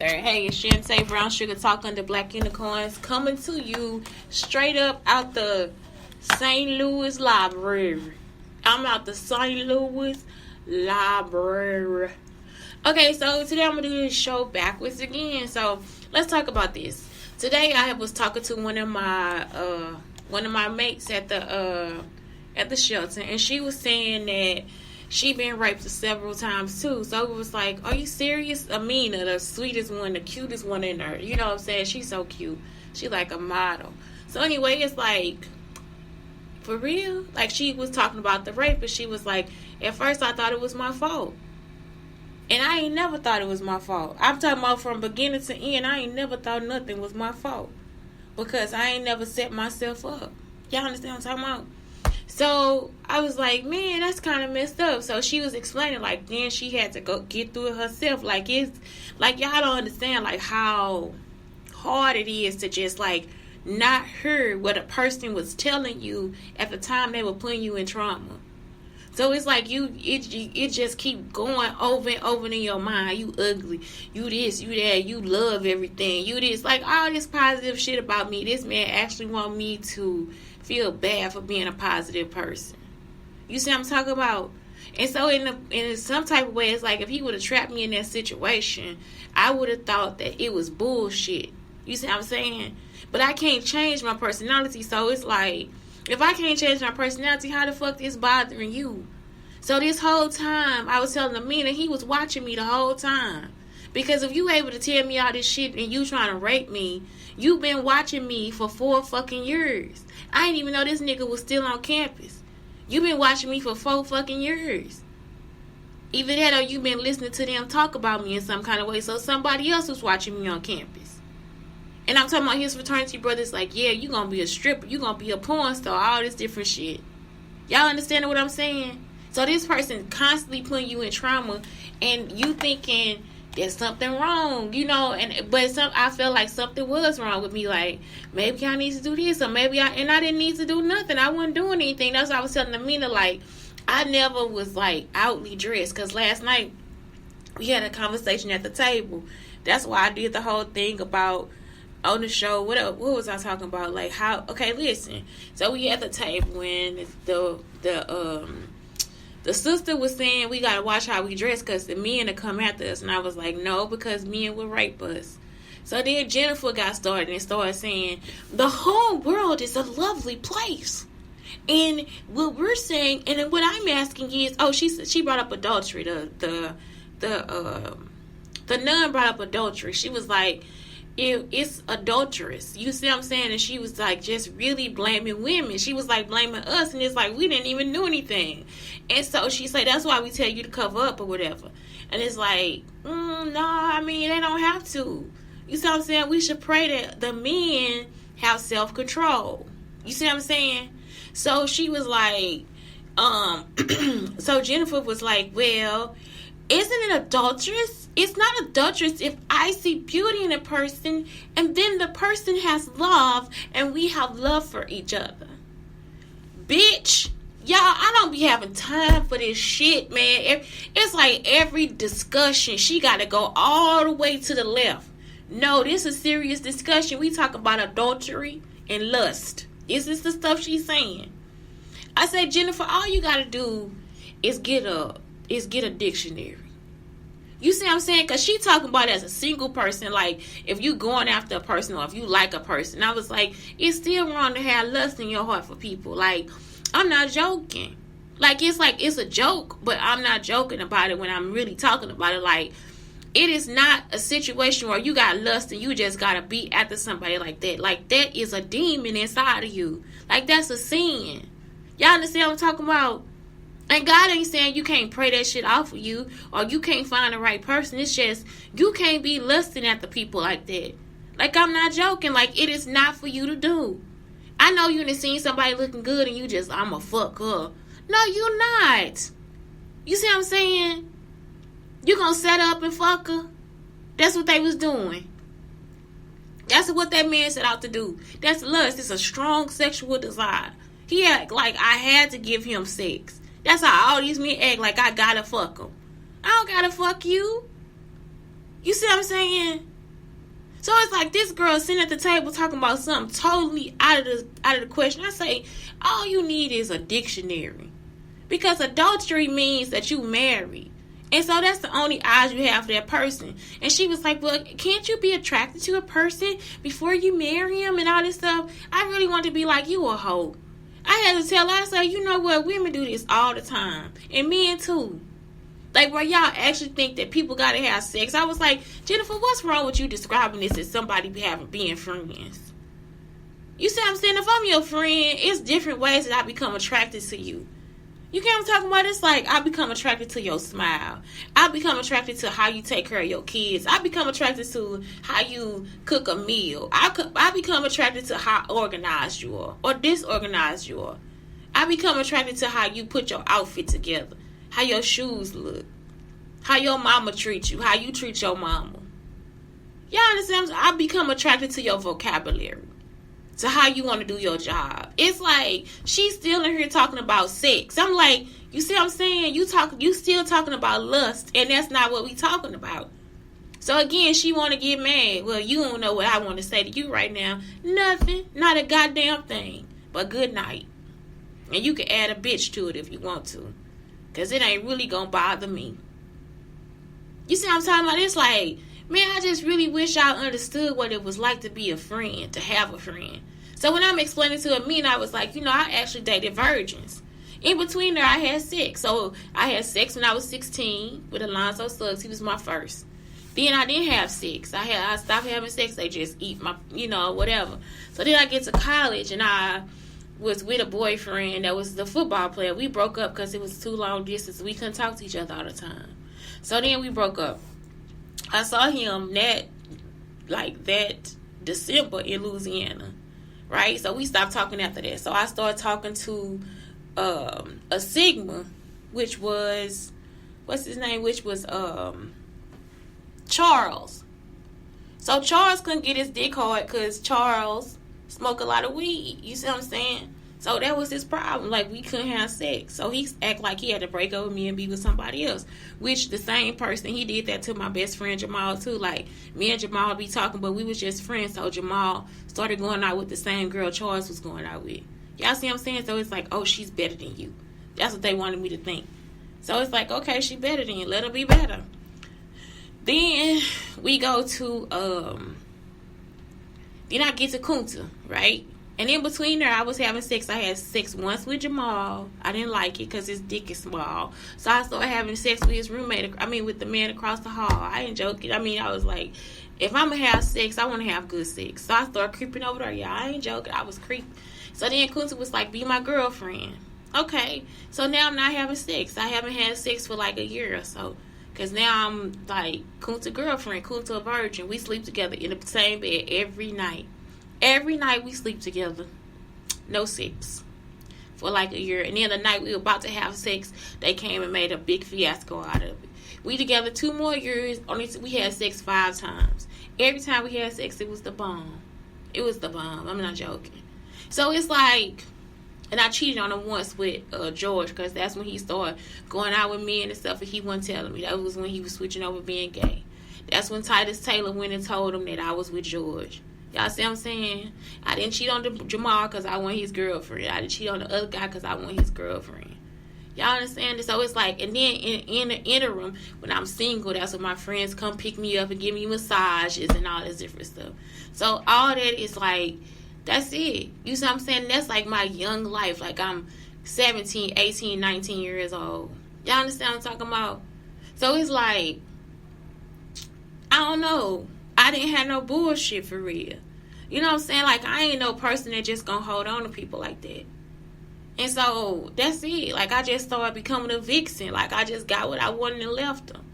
Hey, it's Shantae Brown Sugar Talk under Black Unicorns coming to you straight up out the St. Louis Library. I'm out the St. Louis Library. Okay, so today I'm gonna do this show backwards again. So let's talk about this. Today I was talking to one of my mates at the shelter, and she was saying that she been raped several times too. So it was like, are you serious? Amina, the sweetest one, the cutest one in her. You know what I'm saying? She's so cute. She like a model. So anyway, it's like, for real? Like, she was talking about the rape, but she was like, at first I thought it was my fault. And I ain't never thought it was my fault. I'm talking about from beginning to end. I ain't never thought nothing was my fault. Because I ain't never set myself up. Y'all understand what I'm talking about? So I was like, man, that's kind of messed up. So she was explaining, like, then she had to go get through it herself. Like, it's like, y'all don't understand, like, how hard it is to just, like, not hear what a person was telling you at the time they were putting you in trauma. So it's like it just keep going over and over in your mind. You ugly, you this, you that, you love everything, you this, like all this positive shit about me. This man actually want me to feel bad for being a positive person. You see what I'm talking about? And so in some type of way, it's like if he would have trapped me in that situation, I would have thought that it was bullshit. You see what I'm saying? But I can't change my personality, so it's like, if I can't change my personality, how the fuck is bothering you? So this whole time, I was telling Amina, he was watching me the whole time. Because if you able to tell me all this shit and you trying to rape me, you been watching me for 4 fucking years. I didn't even know this nigga was still on campus. You been watching me for 4 fucking years. Either that or you been listening to them talk about me in some kind of way, so somebody else was watching me on campus. And I'm talking about his fraternity brothers like, yeah, you gonna be a stripper, you gonna be a porn star, all this different shit. Y'all understand what I'm saying? So this person constantly putting you in trauma, and you thinking there's something wrong, you know, but I felt like something was wrong with me. Like, maybe I need to do this, or maybe I didn't need to do nothing. I wasn't doing anything. That's what I was telling Amina. Like, I never was like outly dressed, because last night we had a conversation at the table. That's why I did the whole thing about on the show. What was I talking about? Like, how? Okay, listen. So we at the table when the sister was saying we gotta watch how we dress because the men to come after us, and I was like, no, because men will rape us. So then Jennifer got started and started saying the whole world is a lovely place, and what we're saying, and then what I'm asking is, oh, she brought up adultery. The nun brought up adultery. She was like, it's adulterous. You see what I'm saying? And she was like just really blaming women. She was like blaming us, and it's like we didn't even do anything. And so she said that's why we tell you to cover up or whatever. And it's like, no, I mean, they don't have to. You see what I'm saying? We should pray that the men have self-control. You see what I'm saying? So she was like, so Jennifer was like, well, isn't it adulterous? It's not adulterous if I see beauty in a person and then the person has love and we have love for each other. Bitch, y'all, I don't be having time for this shit, man. It's like every discussion, she got to go all the way to the left. No, this is a serious discussion. We talk about adultery and lust. Is this the stuff she's saying? I said, Jennifer, all you got to do is get a dictionary. You see what I'm saying? Because she talking about it as a single person. Like, if you going after a person or if you like a person. I was like, it's still wrong to have lust in your heart for people. Like, I'm not joking. Like, it's a joke, but I'm not joking about it when I'm really talking about it. Like, it is not a situation where you got lust and you just got to be after somebody like that. Like, that is a demon inside of you. Like, that's a sin. Y'all understand what I'm talking about? And God ain't saying you can't pray that shit off of you or you can't find the right person. It's just you can't be lusting at the people like that. Like, I'm not joking. Like, it is not for you to do. I know you done seen somebody looking good and you just, I'm a fuck her. No, you're not. You see what I'm saying? You gonna set up and fuck her? That's what they was doing. That's what that man set out to do. That's lust. It's a strong sexual desire. He act like I had to give him sex. That's how all these men act, like I gotta fuck them. I don't gotta fuck you. You see what I'm saying? So it's like this girl sitting at the table talking about something totally out of the question. I say, all you need is a dictionary. Because adultery means that you married. And so that's the only eyes you have for that person. And she was like, well, can't you be attracted to a person before you marry him and all this stuff? I really want to be like, you a hoe. I had to tell her, I said, you know what? Women do this all the time. And men too. Like, where y'all actually think that people gotta have sex. I was like, Jennifer, what's wrong with you describing this as somebody being friends? You see what I'm saying? If I'm your friend, it's different ways that I become attracted to you. You get what I'm talking about? It's like I become attracted to your smile. I become attracted to how you take care of your kids. I become attracted to how you cook a meal. I become attracted to how organized you are or disorganized you are. I become attracted to how you put your outfit together, how your shoes look, how your mama treats you, how you treat your mama. Y'all understand? I become attracted to your vocabulary, to how you want to do your job. It's like she's still in here talking about sex. I'm like, you see what I'm saying? You still talking about lust, and that's not what we talking about. So again, she want to get mad. Well, you don't know what I want to say to you right now. Nothing, not a goddamn thing. But good night. And you can add a bitch to it if you want to, cause it ain't really gonna bother me. You see what I'm talking about? It's like, man, I just really wish I understood what it was like to be a friend, to have a friend. So when I'm explaining to Amina, I was like, I actually dated virgins. In between there, I had sex. So I had sex when I was 16 with Alonzo Suggs. He was my first. Then I didn't have sex. I stopped having sex. They just eat my, whatever. So then I get to college, and I was with a boyfriend that was the football player. We broke up because it was too long distance. We couldn't talk to each other all the time. So then we broke up. I saw him that December in Louisiana, right? So we stopped talking after that. So I started talking to a Sigma, which was, what's his name? Which was Charles. So Charles couldn't get his dick hard because Charles smoked a lot of weed. You see what I'm saying? So that was his problem. Like, we couldn't have sex. So he act like he had to break up with me and be with somebody else. Which the same person, he did that to my best friend Jamal too. Like, me and Jamal be talking, but we was just friends. So Jamal started going out with the same girl Charles was going out with. Y'all see what I'm saying? So it's like, oh, she's better than you. That's what they wanted me to think. So it's like, okay, she better than you. Let her be better. Then we go to, then I get to Kunta, right? And in between there, I was having sex. I had sex once with Jamal. I didn't like it because his dick is small. So I started having sex with his roommate. With the man across the hall. I ain't joking. I was like, if I'm going to have sex, I want to have good sex. So I started creeping over there. Yeah, I ain't joking. I was creeping. So then Kunta was like, be my girlfriend. Okay. So now I'm not having sex. I haven't had sex for like a year or so. Because now I'm like Kunta girlfriend, Kunta a virgin. We sleep together in the same bed every night. Every night we sleep together. No sex. For like a year. And then the night we were about to have sex, they came and made a big fiasco out of it. We together 2 more years. We had sex 5 times. Every time we had sex, it was the bomb. It was the bomb. I'm not joking. So it's like, and I cheated on him once with George, because that's when he started going out with men and stuff, and he wasn't telling me. That was when he was switching over being gay. That's when Titus Taylor went and told him that I was with George. Y'all see what I'm saying? I didn't cheat on Jamal because I want his girlfriend. I didn't cheat on the other guy because I want his girlfriend. Y'all understand? So it's like, and then in the interim, when I'm single, that's when my friends come pick me up and give me massages and all this different stuff. So all that is like, that's it. You see what I'm saying? That's like my young life. Like, I'm 17, 18, 19 years old. Y'all understand what I'm talking about? So it's like, I don't know. I didn't have no bullshit for real. You know what I'm saying? Like, I ain't no person that just gonna hold on to people like that. And so, that's it. Like, I just started becoming a vixen. Like, I just got what I wanted and left them.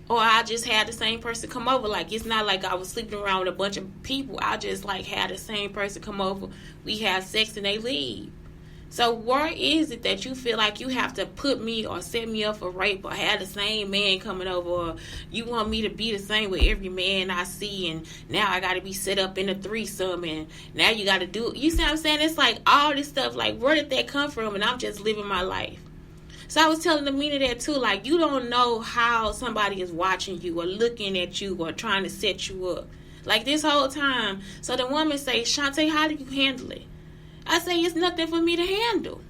Or I just had the same person come over. Like, it's not like I was sleeping around with a bunch of people. I just, like, had the same person come over. We have sex and they leave. So where is it that you feel like you have to put me or set me up for rape or have the same man coming over, or you want me to be the same with every man I see, and now I got to be set up in a threesome, and now you got to do it. You see what I'm saying? It's like all this stuff, like, where did that come from? And I'm just living my life. So I was telling Amina that too, like, you don't know how somebody is watching you or looking at you or trying to set you up. Like this whole time. So the woman say, Shantae, how do you handle it? I say, it's nothing for me to handle.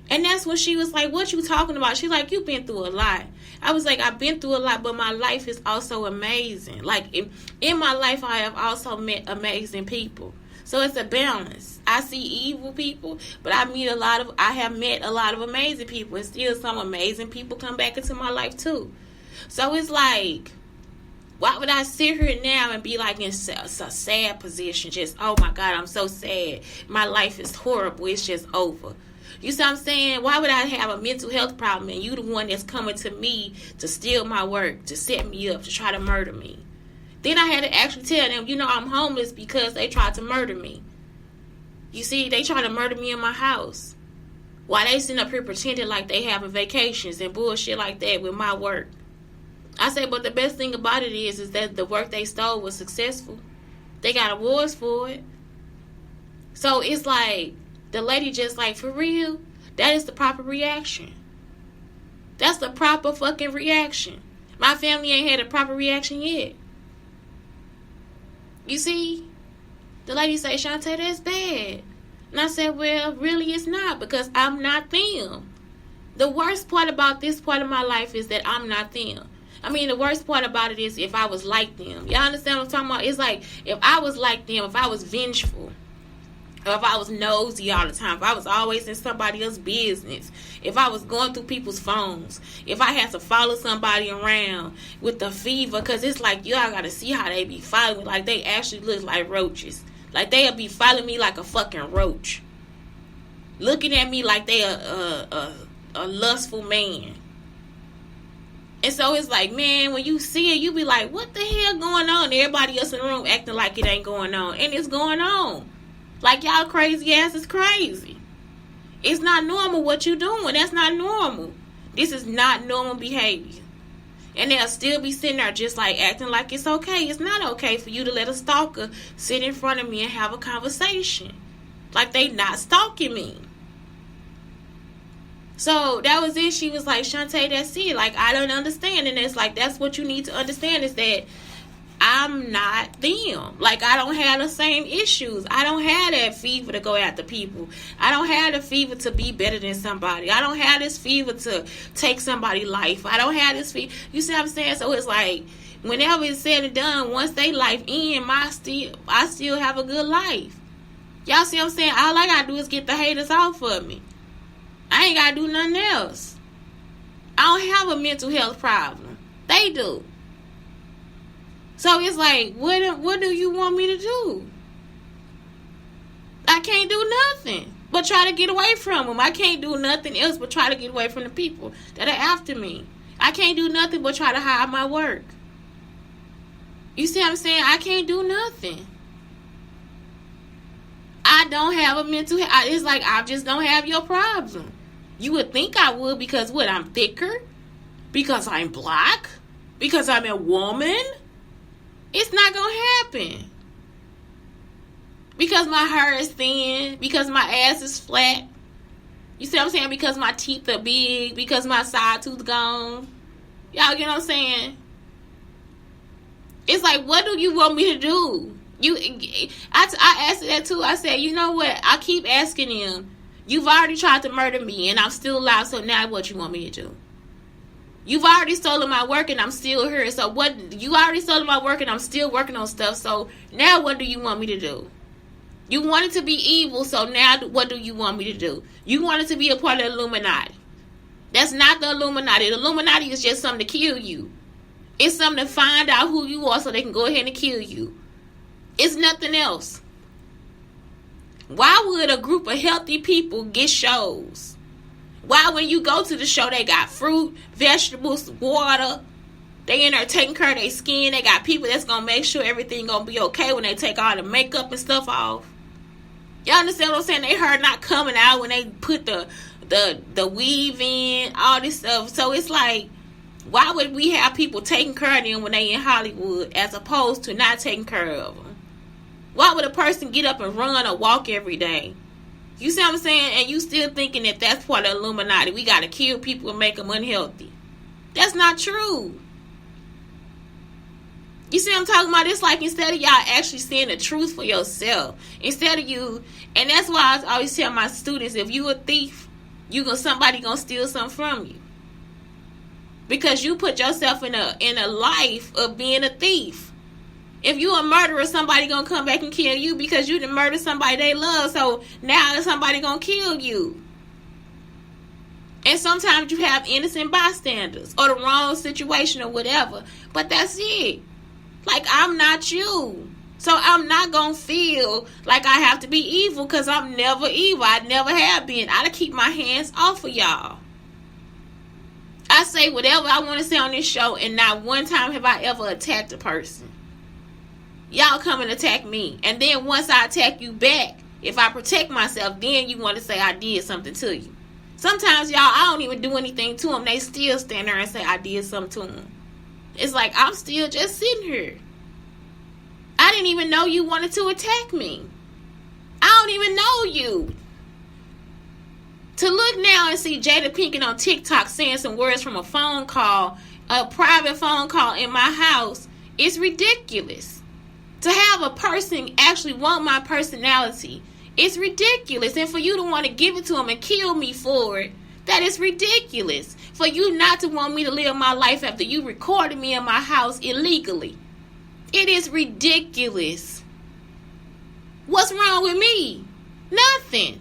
And that's when she was like, what you talking about? She's like, you've been through a lot. I was like, I've been through a lot, but my life is also amazing. Like, in my life, I have also met amazing people. So it's a balance. I see evil people, but I have met a lot of amazing people. And still some amazing people come back into my life, too. So it's like, why would I sit here now and be like in a sad position? Just, oh my God, I'm so sad. My life is horrible. It's just over. You see what I'm saying? Why would I have a mental health problem and you the one that's coming to me to steal my work, to set me up, to try to murder me? Then I had to actually tell them, I'm homeless because they tried to murder me. You see, they tried to murder me in my house. While they sitting up here pretending like they having vacations and bullshit like that with my work. I say, but the best thing about it is that the work they stole was successful. They got awards for it. So it's like, the lady just like, for real, that is the proper reaction. That's the proper fucking reaction. My family ain't had a proper reaction yet. You see? The lady say, Shantae, that's bad. And I said, well, really it's not, because I'm not them. The worst part about this part of my life is that I'm not them. I mean, the worst part about it is if I was like them. Y'all understand what I'm talking about? It's like, if I was like them, if I was vengeful, or if I was nosy all the time, if I was always in somebody else's business, if I was going through people's phones, if I had to follow somebody around with the fever, because it's like, y'all got to see how they be following me. Like, they actually look like roaches. Like, they'll be following me like a fucking roach. Looking at me like they a lustful man. And so it's like, man, when you see it, you be like, what the hell going on? Everybody else in the room acting like it ain't going on. And it's going on. Like, y'all crazy ass is crazy. It's not normal what you doing. That's not normal. This is not normal behavior. And they'll still be sitting there just like acting like it's okay. It's not okay for you to let a stalker sit in front of me and have a conversation. Like, they not stalking me. So that was it. She was like, Shantae, that's it. Like, I don't understand. And it's like, that's what you need to understand, is that I'm not them. Like, I don't have the same issues. I don't have that fever to go after people. I don't have the fever to be better than somebody. I don't have this fever to take somebody's life. I don't have this fever. You see what I'm saying? So it's like, whenever it's said and done, once they life end, I still have a good life. Y'all see what I'm saying? All I gotta do is get the haters off of me. I ain't gotta do nothing else. I don't have a mental health problem. They do. So it's like, what do you want me to do? I can't do nothing but try to get away from them. I can't do nothing else but try to get away from the people that are after me. I can't do nothing but try to hide my work. You see what I'm saying? I can't do nothing. I don't have a mental health. It's like, I just don't have your problem. You would think I would, because what? I'm thicker? Because I'm black? Because I'm a woman? It's not going to happen. Because my hair is thin. Because my ass is flat. You see what I'm saying? Because my teeth are big. Because my side tooth gone. Y'all get what I'm saying? It's like, what do you want me to do? I asked that too. I said, you know what? I keep asking him. You've already tried to murder me and I'm still alive. So now what you want me to do? You've already stolen my work and I'm still here. So what? You already stolen my work and I'm still working on stuff. So now what do you want me to do? You wanted to be evil. So now what do you want me to do? You wanted to be a part of the Illuminati. That's not the Illuminati. The Illuminati is just something to kill you. It's something to find out who you are so they can go ahead and kill you. It's nothing else. Why would a group of healthy people get shows? Why, when you go to the show, they got fruit, vegetables, water. They in there taking care of their skin. They got people that's going to make sure everything going to be okay when they take all the makeup and stuff off. Y'all understand what I'm saying? They heard not coming out when they put the weave in, all this stuff. So it's like, why would we have people taking care of them when they in Hollywood as opposed to not taking care of them? Why would a person get up and run or walk every day? You see what I'm saying? And you still thinking that that's part of the Illuminati. We got to kill people and make them unhealthy. That's not true. You see what I'm talking about? It's like instead of y'all actually seeing the truth for yourself, instead of you, and that's why I always tell my students, if you a thief, somebody gonna steal something from you. Because you put yourself in a life of being a thief. If you a murderer, somebody gonna come back and kill you because you done murdered somebody they love. So now somebody gonna kill you. And sometimes you have innocent bystanders or the wrong situation or whatever. But that's it. Like, I'm not you. So I'm not gonna feel like I have to be evil because I'm never evil. I never have been. I keep my hands off of y'all. I say whatever I want to say on this show, and not one time have I ever attacked a person. Y'all come and attack me. And then once I attack you back, if I protect myself, then you want to say I did something to you. Sometimes, y'all, I don't even do anything to them. They still stand there and say I did something to them. It's like I'm still just sitting here. I didn't even know you wanted to attack me. I don't even know you. To look now and see Jada Pinkett on TikTok saying some words from a phone call, a private phone call in my house, is ridiculous. To have a person actually want my personality, it's ridiculous. And for you to want to give it to him and kill me for it, that is ridiculous. For you not to want me to live my life after you recorded me in my house illegally. It is ridiculous. What's wrong with me? Nothing.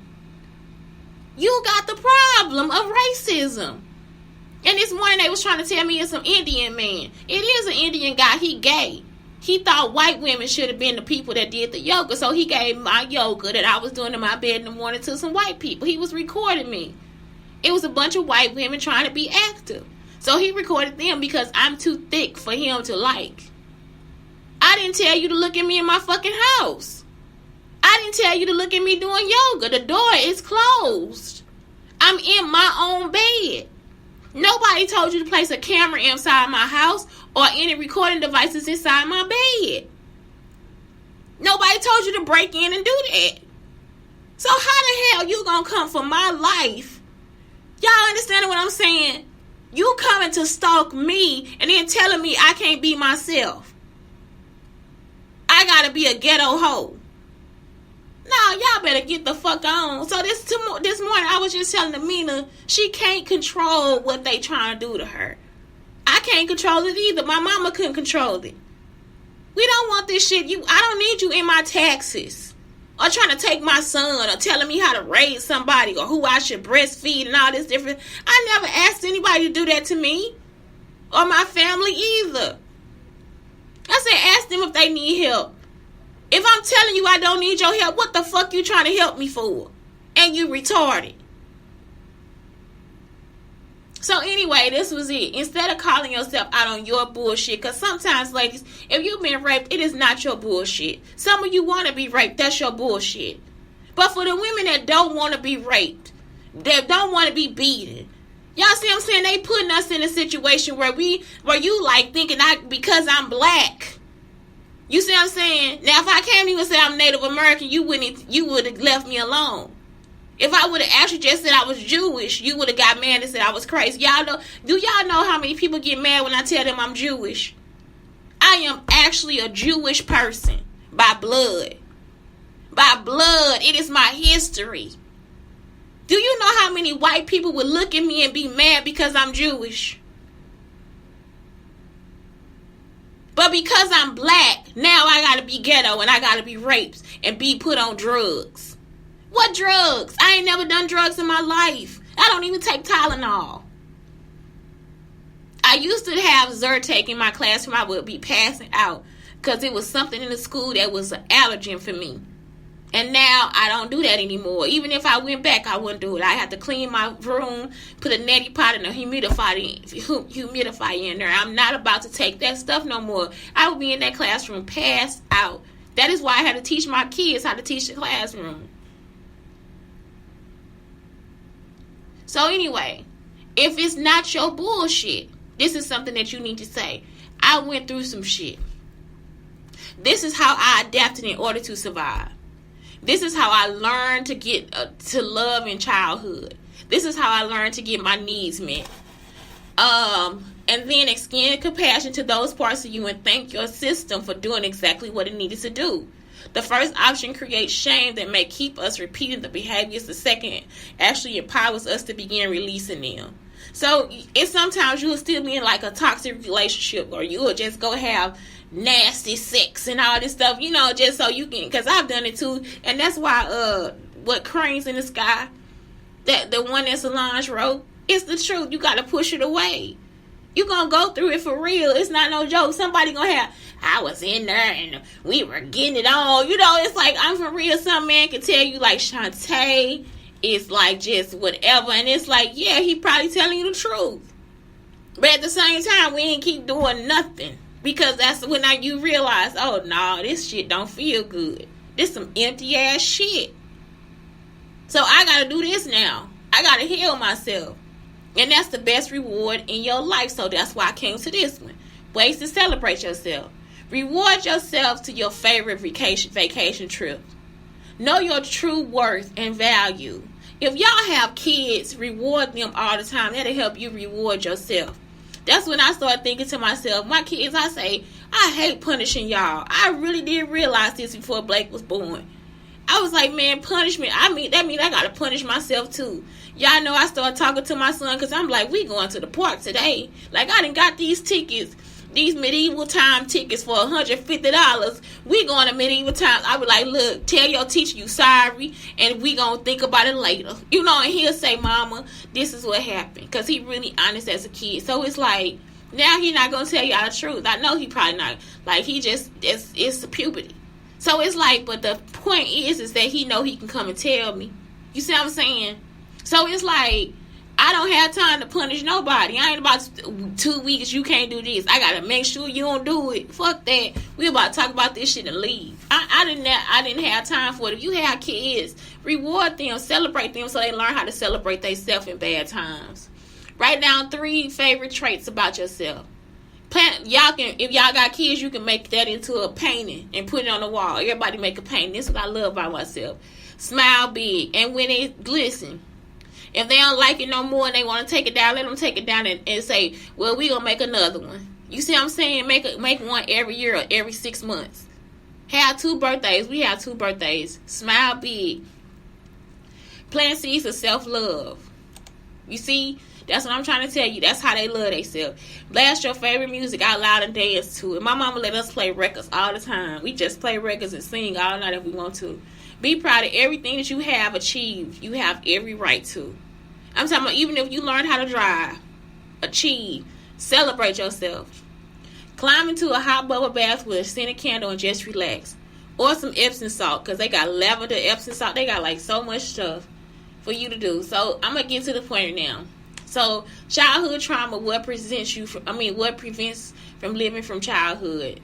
You got the problem of racism. And this morning they was trying to tell me it's some Indian man. It is an Indian guy. He gay. He thought white women should have been the people that did the yoga. So he gave my yoga that I was doing in my bed in the morning to some white people. He was recording me. It was a bunch of white women trying to be active. So he recorded them because I'm too thick for him to like. I didn't tell you to look at me in my fucking house. I didn't tell you to look at me doing yoga. The door is closed. I'm in my own bed. Nobody told you to place a camera inside my house or any recording devices inside my bed. Nobody told you to break in and do that. So how the hell you gonna come for my life? Y'all understand what I'm saying? You coming to stalk me and then telling me I can't be myself. I gotta be a ghetto hoe. No, y'all better get the fuck on. So this morning, I was just telling Amina, she can't control what they trying to do to her. I can't control it either. My mama couldn't control it. We don't want this shit. I don't need you in my taxes. Or trying to take my son or telling me how to raise somebody or who I should breastfeed and all this different. I never asked anybody to do that to me. Or my family either. I said ask them if they need help. If I'm telling you I don't need your help, what the fuck you trying to help me for? And you retarded. So anyway, this was it. Instead of calling yourself out on your bullshit, because sometimes, ladies, if you've been raped, it is not your bullshit. Some of you want to be raped, that's your bullshit. But for the women that don't want to be raped, that don't want to be beaten, y'all see what I'm saying? They putting us in a situation where you like thinking because I'm black. You see what I'm saying? Now, if I came to you and said I'm Native American, you would have left me alone. If I would have actually just said I was Jewish, you would have got mad and said I was crazy. Do y'all know how many people get mad when I tell them I'm Jewish? I am actually a Jewish person by blood. By blood. It is my history. Do you know how many white people would look at me and be mad because I'm Jewish? But because I'm black, now I gotta be ghetto and I gotta be raped and be put on drugs. What drugs? I ain't never done drugs in my life. I don't even take Tylenol. I used to have Zyrtec in my classroom. I would be passing out because it was something in the school that was an allergen for me. And now I don't do that anymore. Even if I went back, I wouldn't do it. I had to clean my room, put a neti pot and a humidifier in there. I'm not about to take that stuff no more. I would be in that classroom passed out. That is why I had to teach my kids how to teach the classroom. So anyway, if it's not your bullshit, this is something that you need to say. I went through some shit. This is how I adapted in order to survive. This is how I learned to get to love in childhood. This is how I learned to get my needs met. And And then extend compassion to those parts of you and thank your system for doing exactly what it needed to do. The first option creates shame that may keep us repeating the behaviors. The second actually empowers us to begin releasing them. So it's sometimes you'll still be in like a toxic relationship, or you'll just go have nasty sex and all this stuff, just so you can, because I've done it too. And that's why what Cranes in the Sky, that the one that Solange wrote, it's the truth. You got to push it away. You gonna go through it for real. It's not no joke. Somebody gonna have, I was in there and we were getting it on. It's like, I'm for real. Some man can tell you like Shantae is like just whatever. And it's like, yeah, he probably telling you the truth. But at the same time, we ain't keep doing nothing. Because that's when you realize, oh, no, this shit don't feel good. This some empty ass shit. So I gotta do this now. I gotta heal myself. And that's the best reward in your life. So that's why I came to this one. Ways to celebrate yourself. Reward yourself to your favorite vacation trip. Know your true worth and value. If y'all have kids, reward them all the time. That'll help you reward yourself. That's when I started thinking to myself, my kids, I say, I hate punishing y'all. I really didn't realize this before Blake was born. I was like, man, punishment. That means I got to punish myself too. Y'all know I started talking to my son because I'm like, we going to the park today. Like, I done got these tickets, these medieval time tickets for $150. We going to medieval times. I was like, look, tell your teacher you sorry, and we going to think about it later. And he'll say, Mama, this is what happened. Because he really honest as a kid. So it's like, now he not going to tell y'all the truth. I know he probably not. Like, he just, it's puberty. So it's like, but the point is that he know he can come and tell me. You see what I'm saying? So it's like, I don't have time to punish nobody. I ain't about 2 weeks, you can't do this. I got to make sure you don't do it. Fuck that. We about to talk about this shit and leave. I didn't have time for it. If you have kids, reward them, celebrate them so they learn how to celebrate themselves in bad times. Write down 3 favorite traits about yourself. If y'all got kids, you can make that into a painting and put it on the wall. Everybody make a painting. This is what I love about myself. Smile big. And when they listen, if they don't like it no more and they want to take it down, let them take it down and say, well, we gonna make another one. You see what I'm saying? Make one every year or every 6 months. Have 2 birthdays. We have 2 birthdays. Smile big. Plant seeds of self-love. You see? That's what I'm trying to tell you. That's how they love themselves. Blast your favorite music out loud and dance to it. My mama let us play records all the time. We just play records and sing all night if we want to. Be proud of everything that you have achieved. You have every right to. I'm talking about even if you learn how to drive, achieve, celebrate yourself. Climb into a hot bubble bath with a scented candle and just relax. Or some Epsom salt, because they got lavender, Epsom salt. They got like so much stuff for you to do. So I'm going to get to the point now. So childhood trauma, what prevents from living from childhood?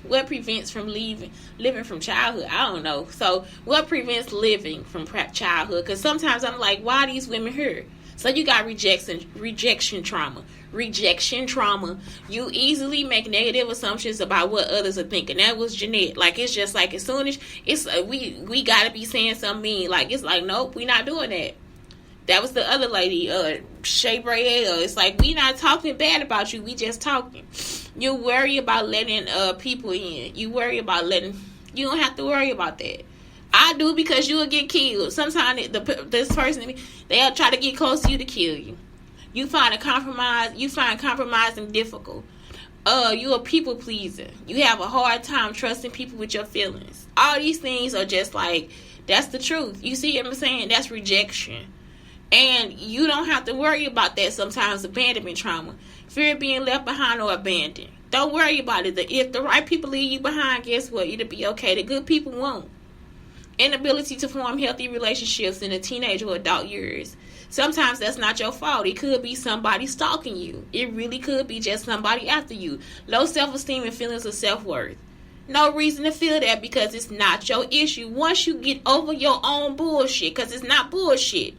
What prevents from living from childhood? I don't know. So what prevents living from childhood? Because sometimes I'm like, why are these women here? So you got rejection trauma. Rejection trauma. You easily make negative assumptions about what others are thinking. That was Jeanette. Like, it's just like as soon as we got to be saying something mean. Like, it's like, nope, we not doing that. That was the other lady, Shay Braille. It's like, we not talking bad about you. We just talking. You worry about letting people in. You don't have to worry about that. I do, because you will get killed. Sometimes this person, they'll try to get close to you to kill you. You find compromising difficult. You a people pleaser. You have a hard time trusting people with your feelings. All these things are just like, that's the truth. You see what I'm saying? That's rejection. And you don't have to worry about that sometimes, abandonment trauma. Fear of being left behind or abandoned. Don't worry about it. If the right people leave you behind, guess what? It'll be okay. The good people won't. Inability to form healthy relationships in the teenage or adult years. Sometimes that's not your fault. It could be somebody stalking you. It really could be just somebody after you. Low self-esteem and feelings of self-worth. No reason to feel that, because it's not your issue. Once you get over your own bullshit, because it's not bullshit.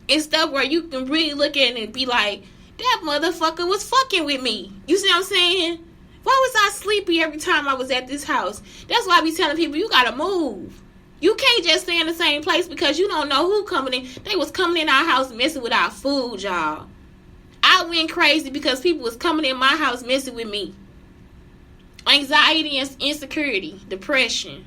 It's stuff where you can really look at it and be like, that motherfucker was fucking with me. You see what I'm saying? Why was I sleepy every time I was at this house? That's why I be telling people, you gotta move. You can't just stay in the same place, because you don't know who coming in. They was coming in our house messing with our food, y'all. I went crazy because people was coming in my house messing with me. Anxiety and insecurity, depression.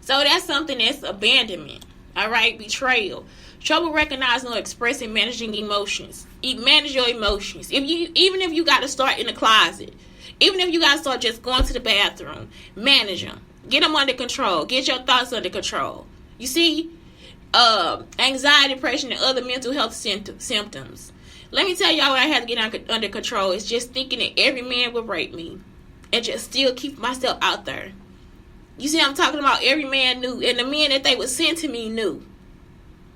So that's something that's abandonment. All right, betrayal. Trouble recognizing or expressing, managing emotions. Manage your emotions. Even if you got to start in the closet, even if you got to start just going to the bathroom, manage them. Get them under control. Get your thoughts under control. You see, anxiety, depression, and other mental health symptoms. Let me tell y'all what I had to get under control. It's just thinking that every man would rape me and just still keep myself out there. You see, I'm talking about every man knew, and the men that they would send to me knew.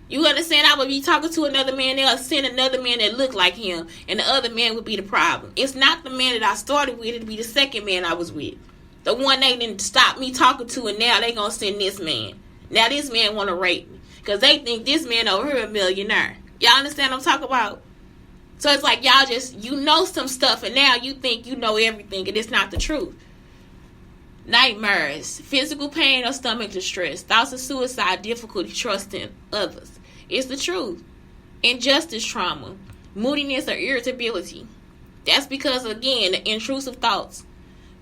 You understand? I would be talking to another man, they'll send another man that looked like him, and the other man would be the problem. It's not the man that I started with, it'd be the second man I was with. The one they didn't stop me talking to, and now they gonna send this man. Now this man wanna rape me, because they think this man over here a millionaire. Y'all understand what I'm talking about? So it's like y'all just, you know some stuff, and now you think you know everything, and it's not the truth. Nightmares, physical pain or stomach distress, thoughts of suicide, difficulty trusting others. It's the truth. Injustice trauma, moodiness or irritability. That's because, again, the intrusive thoughts.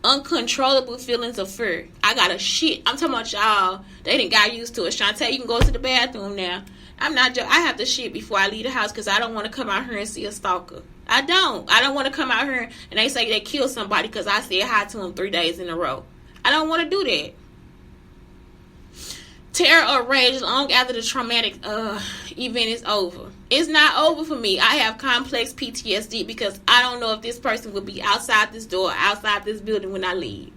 Uncontrollable feelings of fear. I got a shit. I'm talking about y'all. They done got used to it. Shantae, you can go to the bathroom now. I'm not joking. I have to shit before I leave the house because I don't want to come out here and see a stalker. I don't want to come out here and they say they killed somebody because I said hi to them 3 days in a row. I don't want to do that. Terror or rage long after the traumatic event is over. It's not over for me. I have complex PTSD because I don't know if this person will be outside this door, outside this building when I leave.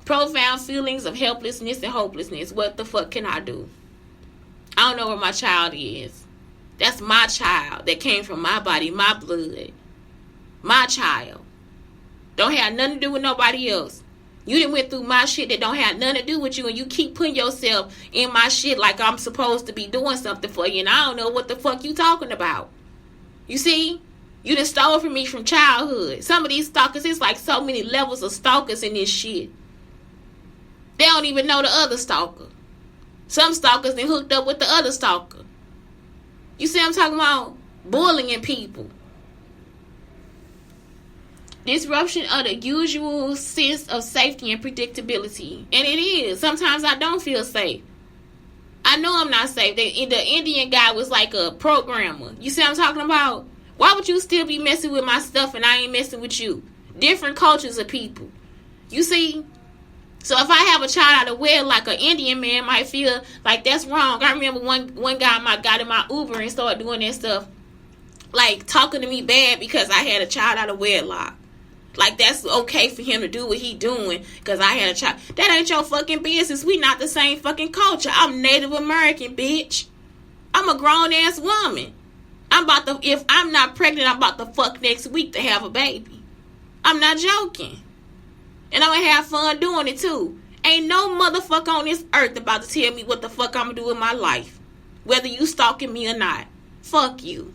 Profound feelings of helplessness and hopelessness. What the fuck can I do? I don't know where my child is. That's my child that came from my body, my blood. My child. Don't have nothing to do with nobody else. You done went through my shit that don't have nothing to do with you, and you keep putting yourself in my shit like I'm supposed to be doing something for you, and I don't know what the fuck you talking about. You see? You done stole from me from childhood. Some of these stalkers, it's like so many levels of stalkers in this shit. They don't even know the other stalker. Some stalkers done hooked up with the other stalker. You see what I'm talking about? Bullying people. Disruption of the usual sense of safety and predictability. And it is. Sometimes I don't feel safe. I know I'm not safe. The Indian guy was like a programmer. You see what I'm talking about? Why would you still be messing with my stuff and I ain't messing with you? Different cultures of people. You see? So if I have a child out of wedlock, an Indian man might feel like that's wrong. I remember one guy got in my Uber and started doing that stuff. Like talking to me bad because I had a child out of wedlock. Like that's okay for him to do what he doing because I had a child. That ain't your fucking business. We not the same fucking culture. I'm Native American, bitch. I'm a grown ass woman. If I'm not pregnant, I'm about to fuck next week to have a baby. I'm not joking. And I'm gonna have fun doing it too. Ain't no motherfucker on this earth about to tell me what the fuck I'm gonna do with my life. Whether you stalking me or not. Fuck you.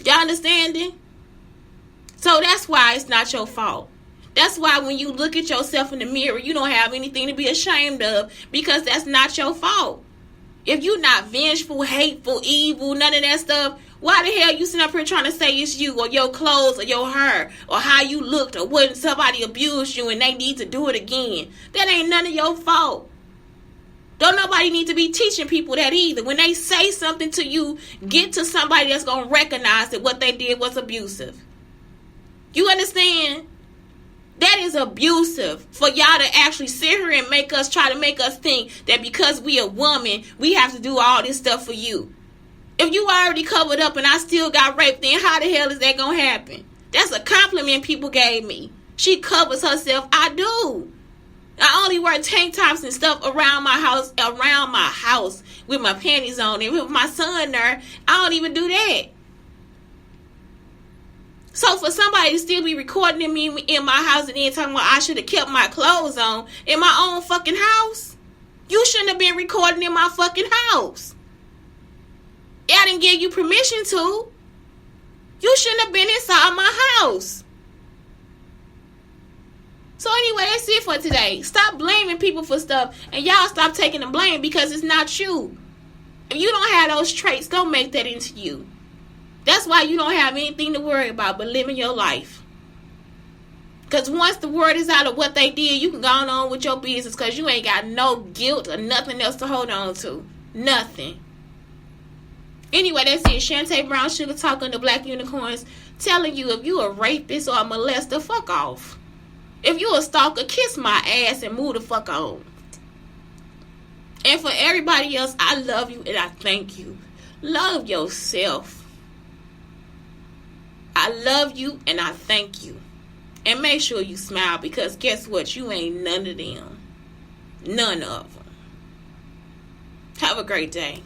Y'all understanding? So that's why it's not your fault. That's why when you look at yourself in the mirror, you don't have anything to be ashamed of because that's not your fault. If you're not vengeful, hateful, evil, none of that stuff, why the hell you sitting up here trying to say it's you or your clothes or your hair or how you looked or when somebody abused you and they need to do it again? That ain't none of your fault. Don't nobody need to be teaching people that either. When they say something to you, get to somebody that's going to recognize that what they did was abusive. You understand? That is abusive for y'all to actually sit here and try to make us think that because we a woman, we have to do all this stuff for you. If you already covered up and I still got raped, then how the hell is that going to happen? That's a compliment people gave me. She covers herself. I do. I only wear tank tops and stuff around my house with my panties on. And with my son there, I don't even do that. So for somebody to still be recording me in my house and then talking about I should have kept my clothes on in my own fucking house, you shouldn't have been recording in my fucking house. I didn't give you permission to. You shouldn't have been inside my house. So anyway, that's it for today. Stop blaming people for stuff and y'all stop taking the blame because it's not you. If you don't have those traits, don't make that into you. That's why you don't have anything to worry about but living your life. Because once the word is out of what they did, you can go on with your business because you ain't got no guilt or nothing else to hold on to. Nothing. Anyway, that's it. Shantae Brown Sugar talking to Black Unicorns, telling you if you a rapist or a molester, fuck off. If you a stalker, kiss my ass and move the fuck on. And for everybody else, I love you and I thank you. Love yourself. I love you and I thank you. And make sure you smile because guess what? You ain't none of them. None of them. Have a great day.